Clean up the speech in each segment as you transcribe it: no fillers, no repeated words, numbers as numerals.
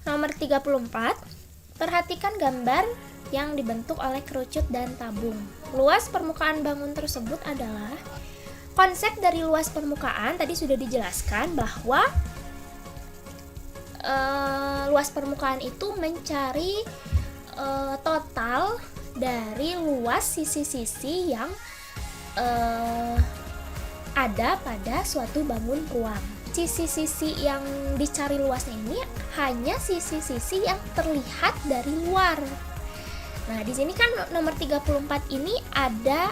Nomor 34, perhatikan gambar yang dibentuk oleh kerucut dan tabung. Luas permukaan bangun tersebut adalah, konsep dari luas permukaan tadi sudah dijelaskan bahwa luas permukaan itu mencari total dari luas sisi-sisi yang ada pada suatu bangun ruang. Sisi-sisi yang dicari luasnya ini hanya sisi-sisi yang terlihat dari luar. Nah, di sini kan nomor 34 ini ada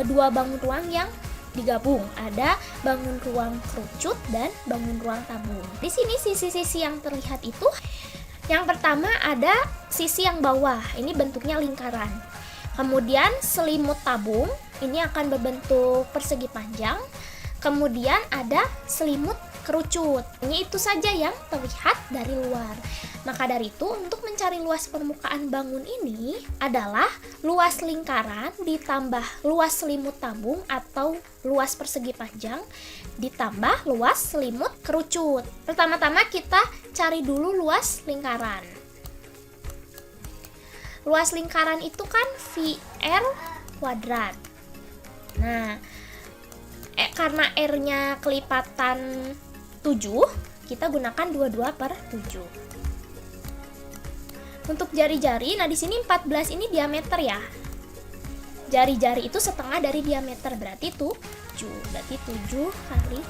dua bangun ruang yang digabung. Ada bangun ruang kerucut dan bangun ruang tabung. Di sini sisi-sisi yang terlihat itu, yang pertama ada sisi yang bawah. Ini bentuknya lingkaran. Kemudian selimut tabung, ini akan berbentuk persegi panjang. Kemudian ada selimut kerucut. Ini itu saja yang terlihat dari luar. Maka dari itu, untuk mencari luas permukaan bangun ini adalah luas lingkaran ditambah luas selimut tabung atau luas persegi panjang ditambah luas selimut kerucut. Pertama-tama kita cari dulu luas lingkaran. Luas lingkaran itu kan VR kuadrat. Nah, karena R-nya kelipatan 7, kita gunakan 22/7. Untuk jari-jari, nah di sini 14 ini diameter ya. Jari-jari itu setengah dari diameter, berarti 7. Berarti 7 kali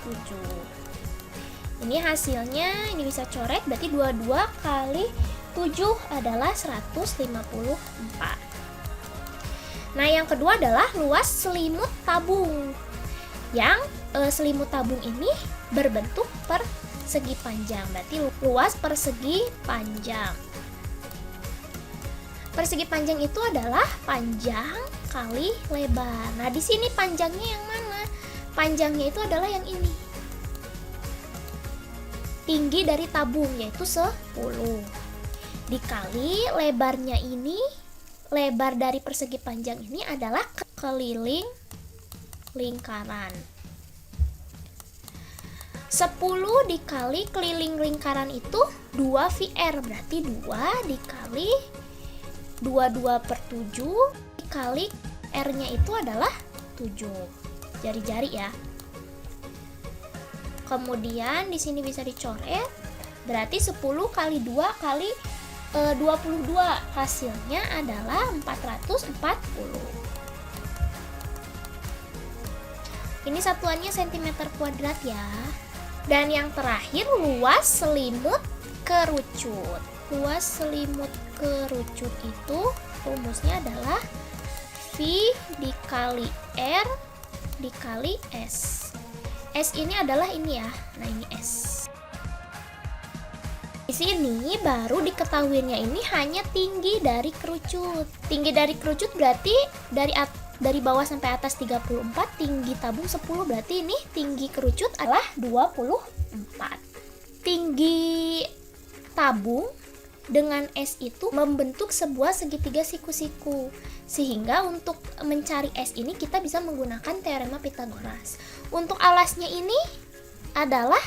7. Ini hasilnya, ini bisa coret, berarti 22 kali 7 adalah 154. Nah, yang kedua adalah luas selimut tabung. Yang selimut tabung ini berbentuk persegi panjang, berarti luas persegi panjang. Persegi panjang itu adalah panjang kali lebar. Nah, di sini panjangnya yang mana? Panjangnya itu adalah yang ini. Tinggi dari tabung yaitu 10. Dikali lebarnya ini, lebar dari persegi panjang ini adalah keliling lingkaran. 10 dikali keliling lingkaran itu 2 VR, berarti 2 dikali 22/7 dikali R-nya itu adalah 7. Jari-jari ya. Kemudian di sini bisa dicoret, berarti 10 kali 2 kali 22, hasilnya adalah 440. Ini satuannya cm kuadrat ya. Dan yang terakhir luas selimut kerucut. Luas selimut kerucut itu rumusnya adalah V dikali R dikali S. S ini adalah ini ya. Nah, ini S. Di sini baru diketahuinya ini hanya tinggi dari kerucut. Tinggi dari kerucut berarti dari bawah sampai atas 34, tinggi tabung 10, berarti ini tinggi kerucut adalah 24. Tinggi tabung dengan S itu membentuk sebuah segitiga siku-siku. Sehingga untuk mencari S ini kita bisa menggunakan teorema Pythagoras. Untuk alasnya ini adalah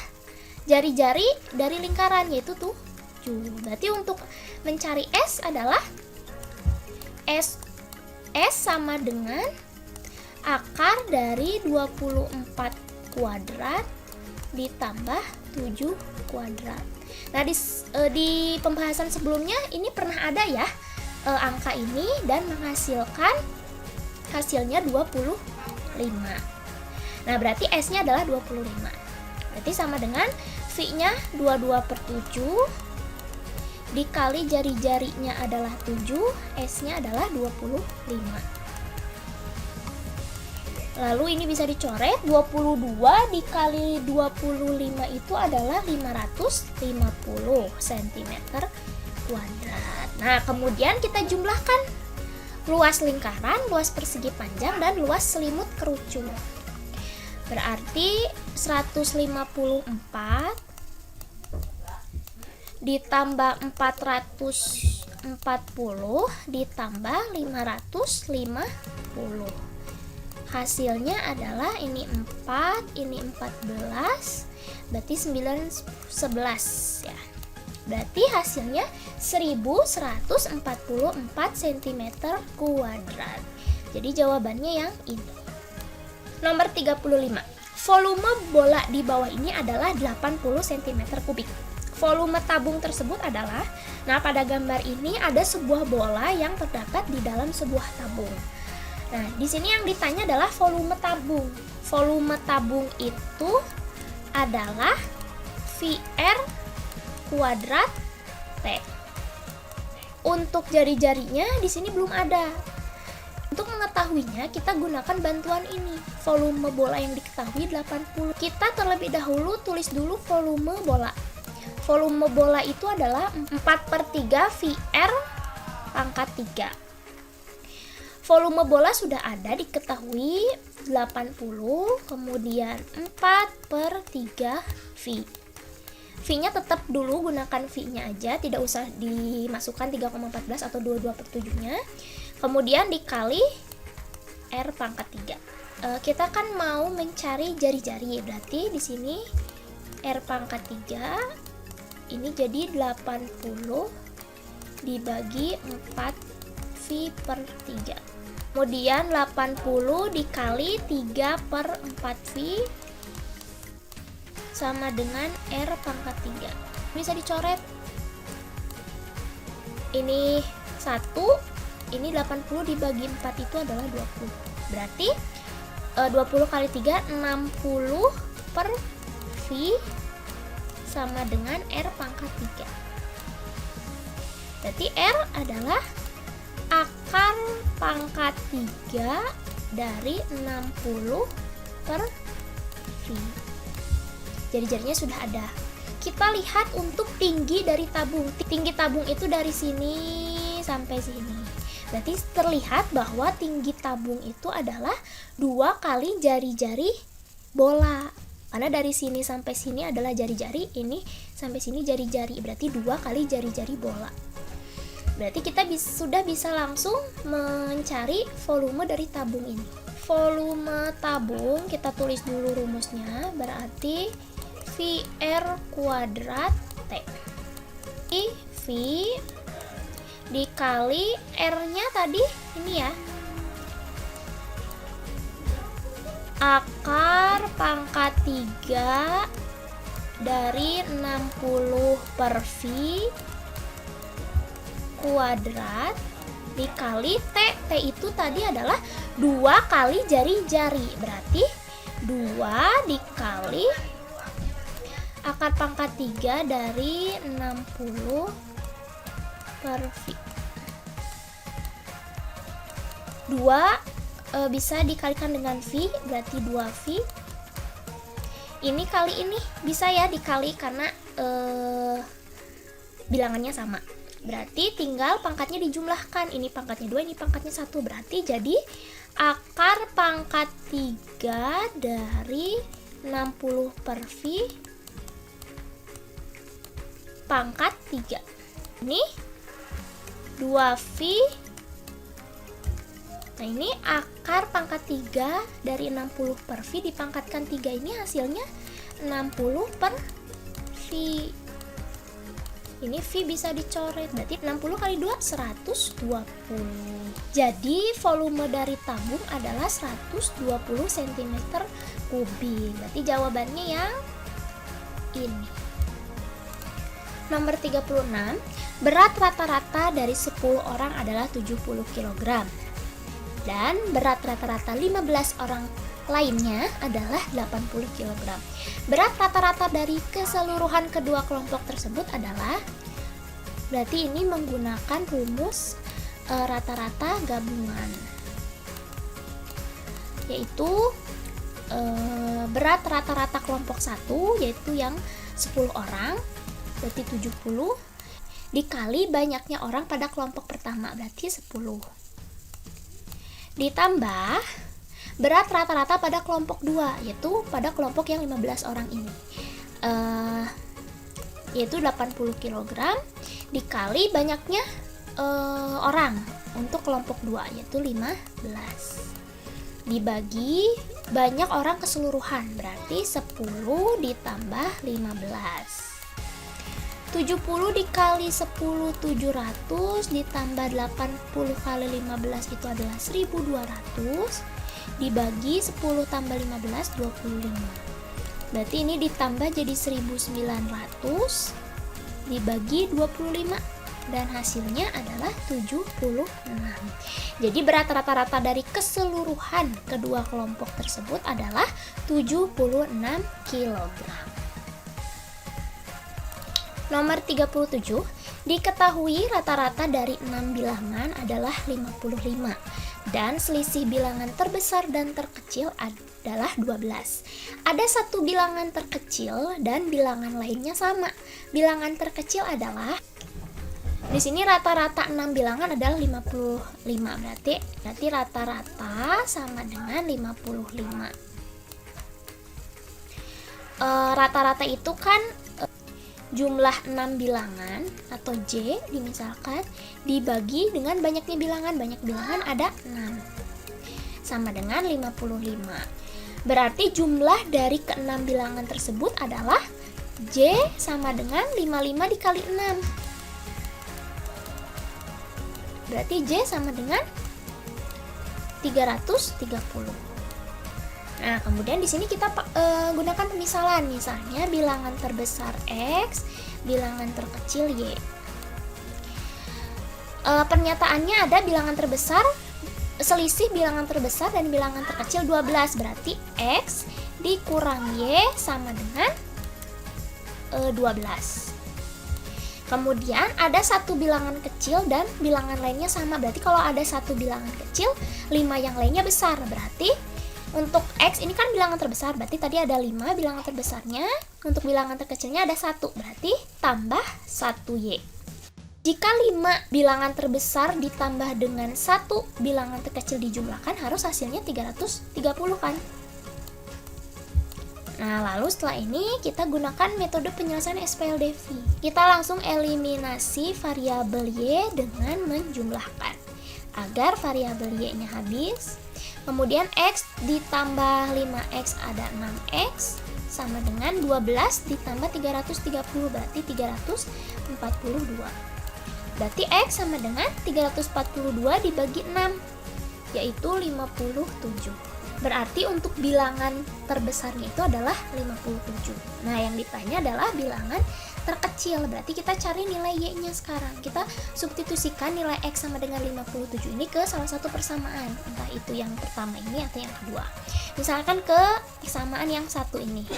jari-jari dari lingkaran, yaitu 7. Berarti untuk mencari S adalah S sama dengan akar dari 24 kuadrat ditambah 7 kuadrat. Nah, di pembahasan sebelumnya ini pernah ada ya angka ini dan menghasilkan hasilnya 25. Nah, berarti S-nya adalah 25. Berarti sama dengan V-nya 22/7 dikali jari-jarinya adalah 7, S-nya adalah 25. Lalu ini bisa dicoret, 22 dikali 25 itu adalah 550 cm kuadrat. Nah, kemudian kita jumlahkan luas lingkaran, luas persegi panjang, dan luas selimut kerucut. Berarti 154 ditambah 440 ditambah 550. Hasilnya adalah ini 4, ini 14, berarti 9, 11 ya. Berarti hasilnya 1144 cm kuadrat. Jadi jawabannya yang ini. Nomor 35. Volume bola di bawah ini adalah 80 cm kubik. Volume tabung tersebut adalah, nah pada gambar ini ada sebuah bola yang terdapat di dalam sebuah tabung. Nah, di sini yang ditanya adalah volume tabung. Volume tabung itu adalah VR kuadrat T. Untuk jari-jarinya di sini belum ada. Untuk mengetahuinya, kita gunakan bantuan ini. Volume bola yang diketahui 80. Kita terlebih dahulu tulis dulu volume bola. Volume bola itu adalah 4/3 VR pangkat 3. Volume bola sudah ada diketahui 80, kemudian 4/3 V. V-nya tetap dulu gunakan V-nya aja, tidak usah dimasukkan 3,14 atau 22/7-nya. Kemudian dikali R pangkat 3. Kita kan mau mencari jari-jari, berarti di sini R pangkat 3 ini jadi 80 dibagi 4V/3. Kemudian 80 dikali 3/4V sama dengan R pangkat 3. Bisa dicoret. Ini 1, ini 80 dibagi 4 itu adalah 20. Berarti 20 kali 3, 60/V sama dengan R pangkat 3. Berarti R adalah akar pangkat 3 dari 60/V. Jari-jarinya sudah ada. Kita lihat untuk tinggi dari tabung. Tinggi tabung itu dari sini sampai sini. Berarti terlihat bahwa tinggi tabung itu adalah 2 kali jari-jari bola. Karena dari sini sampai sini adalah jari-jari, ini sampai sini jari-jari. Berarti 2 kali jari-jari bola. Berarti kita sudah bisa langsung mencari volume dari tabung ini. Volume tabung, kita tulis dulu rumusnya, berarti VR kuadrat T. V dikali R-nya tadi ini ya, akar pangkat 3 dari 60/V kuadrat dikali T. T itu tadi adalah 2 kali jari-jari, berarti 2 dikali akar pangkat 3 dari 60/V. 2 bisa dikalikan dengan V, berarti 2V. Ini kali ini bisa ya dikali karena bilangannya sama. Berarti tinggal pangkatnya dijumlahkan. Ini pangkatnya 2, ini pangkatnya 1. Berarti jadi akar pangkat 3 dari 60/V pangkat 3. Ini 2V. Nah, ini akar pangkat 3 dari 60/V dipangkatkan 3, ini hasilnya 60/V. Ini V bisa dicoret, berarti 60 kali 2, 120. Jadi volume dari tabung adalah 120 cm kubik. Berarti jawabannya yang ini. Nomor 36, berat rata-rata dari 10 orang adalah 70 kg. Dan berat rata-rata 15 orang lainnya adalah 80 kg. Berat rata-rata dari keseluruhan kedua kelompok tersebut adalah, berarti ini menggunakan rumus rata-rata gabungan, yaitu berat rata-rata kelompok 1, yaitu yang 10 orang, berarti 70, dikali banyaknya orang pada kelompok pertama, berarti 10. Ditambah berat rata-rata pada kelompok 2, yaitu pada kelompok yang 15 orang ini, yaitu 80 kg, dikali banyaknya orang untuk kelompok 2, yaitu 15, dibagi banyak orang keseluruhan, berarti 10 ditambah 15. 70 dikali 10 700 ditambah 80 kali 15 itu adalah 1200 dibagi 10 tambah 15 25. Berarti ini ditambah jadi 1900 dibagi 25 dan hasilnya adalah 76. Jadi berat rata-rata dari keseluruhan kedua kelompok tersebut adalah 76 kg. Nomor 37, diketahui rata-rata dari 6 bilangan adalah 55 dan selisih bilangan terbesar dan terkecil adalah 12. Ada satu bilangan terkecil dan bilangan lainnya sama. Bilangan terkecil adalah, di sini rata-rata 6 bilangan adalah 55. Berarti rata-rata sama dengan 55. Rata-rata itu kan jumlah 6 bilangan atau J misalkan dibagi dengan banyaknya bilangan. Banyak bilangan ada 6 sama dengan 55. Berarti jumlah dari ke-6 bilangan tersebut adalah J sama dengan 55 dikali 6. Berarti J sama dengan 330. Nah, kemudian di sini kita gunakan pemisalan, misalnya bilangan terbesar X, bilangan terkecil Y. Pernyataannya ada bilangan terbesar, selisih bilangan terbesar dan bilangan terkecil 12, berarti X dikurang Y sama dengan 12. Kemudian ada satu bilangan kecil dan bilangan lainnya sama, berarti kalau ada satu bilangan kecil, 5 yang lainnya besar, berarti untuk X ini kan bilangan terbesar, berarti tadi ada 5 bilangan terbesarnya, untuk bilangan terkecilnya ada 1, berarti tambah 1Y. Jika 5 bilangan terbesar ditambah dengan 1 bilangan terkecil dijumlahkan, harus hasilnya 330 kan? Nah, lalu setelah ini kita gunakan metode penyelesaian SPLDV. Kita langsung eliminasi variabel Y dengan menjumlahkan, agar variabel Y-nya habis. Kemudian X ditambah 5X ada 6X sama dengan 12 ditambah 330, berarti 342. Berarti X sama dengan 342 dibagi 6, yaitu 57. Berarti untuk bilangan terbesarnya itu adalah 57. Nah, yang ditanya adalah bilangan terkecil, berarti kita cari nilai Y-nya sekarang. Kita substitusikan nilai X sama dengan 57 ini ke salah satu persamaan, entah itu yang pertama ini atau yang kedua. Misalkan ke persamaan yang satu ini,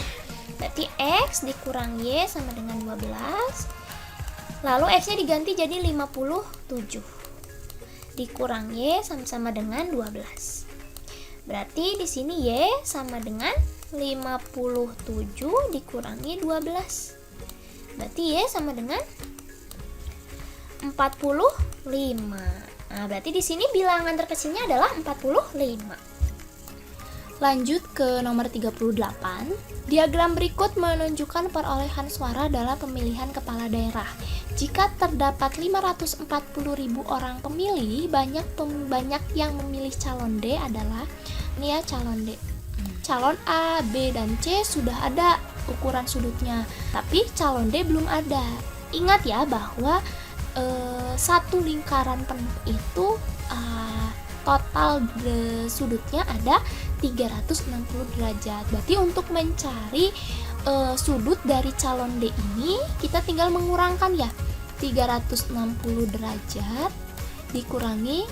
berarti X dikurang Y sama dengan 12, lalu X-nya diganti jadi 57 dikurang Y sama-sama dengan 12. Berarti di sini Y sama dengan 57 dikurangi 12. Berarti Y sama dengan 45. Nah, berarti di sini bilangan terkecilnya adalah 45. Lanjut ke nomor 38. Diagram berikut menunjukkan perolehan suara dalam pemilihan kepala daerah. Jika terdapat 540.000 orang pemilih, banyak yang memilih calon D adalah, ini ya calon D. Calon A, B, dan C sudah ada ukuran sudutnya, tapi calon D belum ada. Ingat ya bahwa satu lingkaran penuh itu total sudutnya ada 360 derajat. Berarti untuk mencari sudut dari calon D ini kita tinggal mengurangkan ya, 360 derajat dikurangi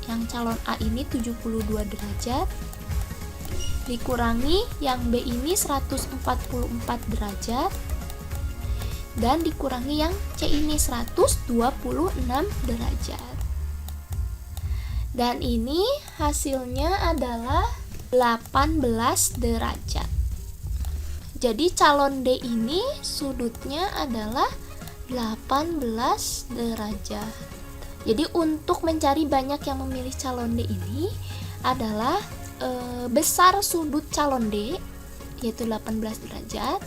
yang calon A ini 72 derajat dikurangi yang B ini 144 derajat dan dikurangi yang C ini 126 derajat. Dan ini hasilnya adalah 18 derajat. Jadi calon D ini sudutnya adalah 18 derajat. Jadi untuk mencari banyak yang memilih calon D ini adalah besar sudut calon D yaitu 18 derajat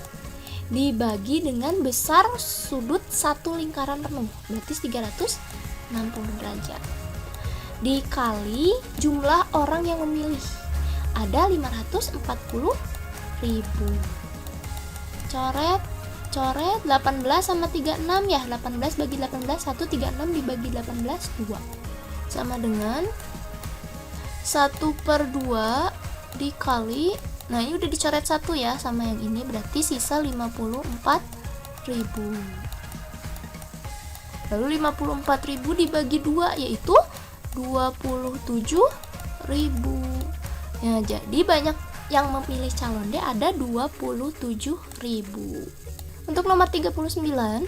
dibagi dengan besar sudut satu lingkaran penuh, berarti 360 derajat, dikali jumlah orang yang memilih, ada 540.000. Coret coret 18 sama 36 ya. 18 bagi 18 1, 36 dibagi 18 2. Sama dengan 1/2 dikali, nah ini udah dicoret 1 ya sama yang ini, berarti sisa 54.000. Lalu 54.000 dibagi 2 yaitu 27.000. Ya, jadi banyak yang memilih calon D ada 27.000. Untuk nomor 39,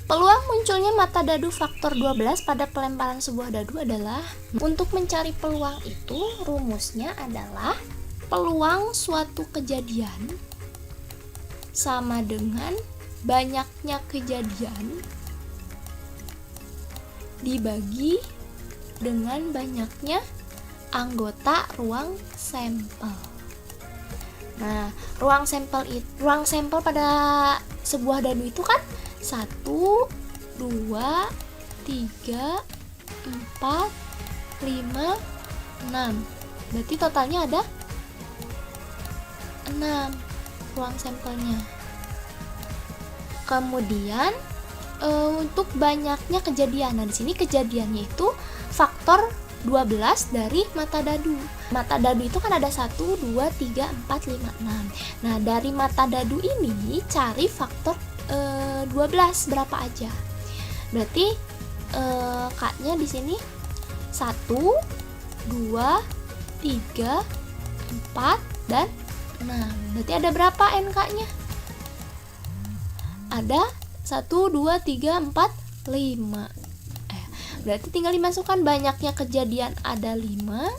peluang munculnya mata dadu faktor 12 pada pelemparan sebuah dadu adalah, untuk mencari peluang itu rumusnya adalah peluang suatu kejadian sama dengan banyaknya kejadian dibagi dengan banyaknya anggota ruang sampel. Nah, ruang sampel pada sebuah dadu itu kan 1, 2, 3, 4, 5, 6. Berarti totalnya ada 6 ruang sampelnya. Kemudian untuk banyaknya kejadian. Nah, di sini kejadiannya itu faktor 12 dari mata dadu. Mata dadu itu kan ada 1, 2, 3, 4, 5, 6. Nah, dari mata dadu ini cari faktor 12 berapa aja. Berarti K-nya di sini 1, 2, 3, 4 dan 6. Berarti ada berapa NK-nya? Ada 1, 2, 3, 4, 5. Berarti tinggal dimasukkan, banyaknya kejadian ada 5,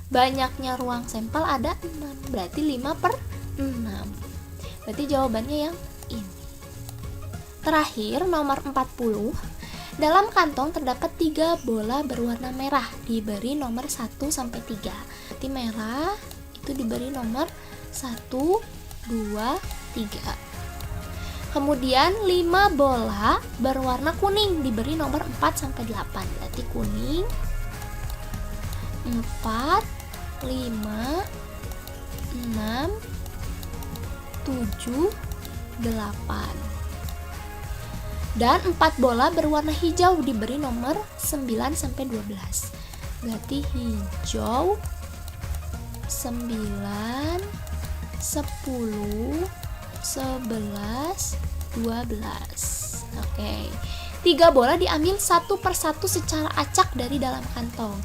banyaknya ruang sampel ada 6. Berarti 5/6. Berarti jawabannya yang ini. Terakhir, nomor 40. Dalam kantong terdapat 3 bola berwarna merah diberi nomor 1 sampai 3. Berarti merah itu diberi nomor 1, 2, 3. Kemudian 5 bola berwarna kuning diberi nomor 4 sampai 8. Berarti kuning 4, 5, 6, 7, 8. Dan 4 bola berwarna hijau diberi nomor 9 sampai 12. Berarti hijau 9, 10, 11, 12. Oke. 3 bola diambil satu persatu secara acak dari dalam kantong.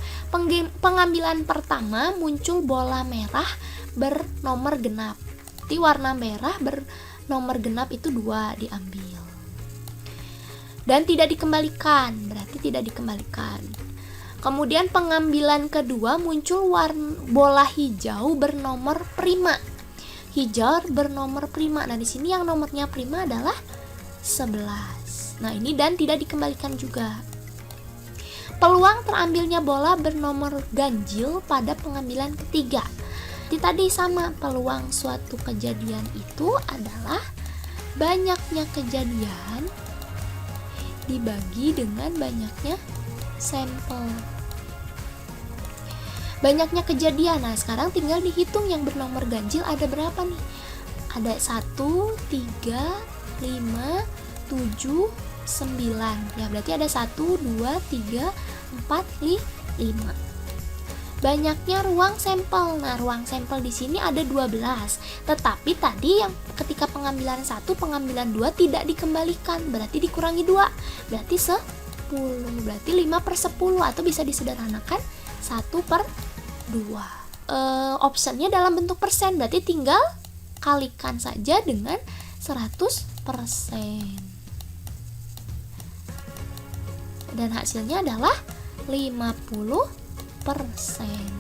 Pengambilan pertama muncul bola merah bernomor genap. Di warna merah bernomor genap itu 2 diambil. Dan tidak dikembalikan, berarti tidak dikembalikan. Kemudian pengambilan kedua muncul bola hijau bernomor prima. Hijau bernomor prima. Nah, di sini yang nomornya prima adalah 11. Nah, ini dan tidak dikembalikan juga. Peluang terambilnya bola bernomor ganjil pada pengambilan ketiga. Tadi sama, peluang suatu kejadian itu adalah banyaknya kejadian dibagi dengan banyaknya sampel. Banyaknya kejadian. Nah, sekarang tinggal dihitung yang bernomor ganjil ada berapa nih? Ada 1, 3, 5, 7, 9. Ya, berarti ada 1, 2, 3, 4, 5. Banyaknya ruang sampel. Nah, ruang sampel di sini ada 12. Tetapi tadi yang ketika pengambilan 1, pengambilan 2 tidak dikembalikan. Berarti dikurangi 2. Berarti 10. Berarti 5/10 atau bisa disederhanakan 1/2. Optionnya dalam bentuk persen, berarti tinggal kalikan saja dengan 100%. Dan hasilnya adalah 50%.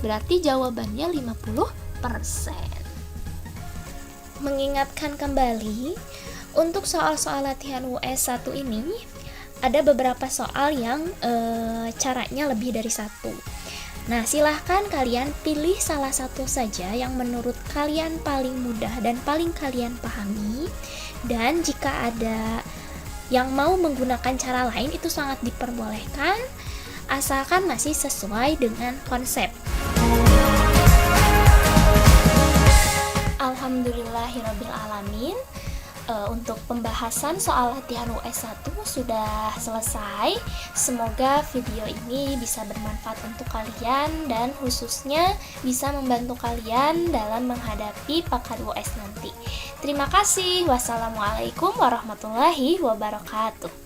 Berarti jawabannya 50%. Mengingatkan kembali, untuk soal-soal latihan US 1 ini ada beberapa soal yang caranya lebih dari satu. Nah, silahkan kalian pilih salah satu saja yang menurut kalian paling mudah dan paling kalian pahami. Dan jika ada yang mau menggunakan cara lain, itu sangat diperbolehkan, asalkan masih sesuai dengan konsep. Alhamdulillahirrabbilalamin. Untuk pembahasan soal latihan US 1 sudah selesai. Semoga video ini bisa bermanfaat untuk kalian dan khususnya bisa membantu kalian dalam menghadapi pakar US nanti. Terima kasih. Wassalamualaikum warahmatullahi wabarakatuh.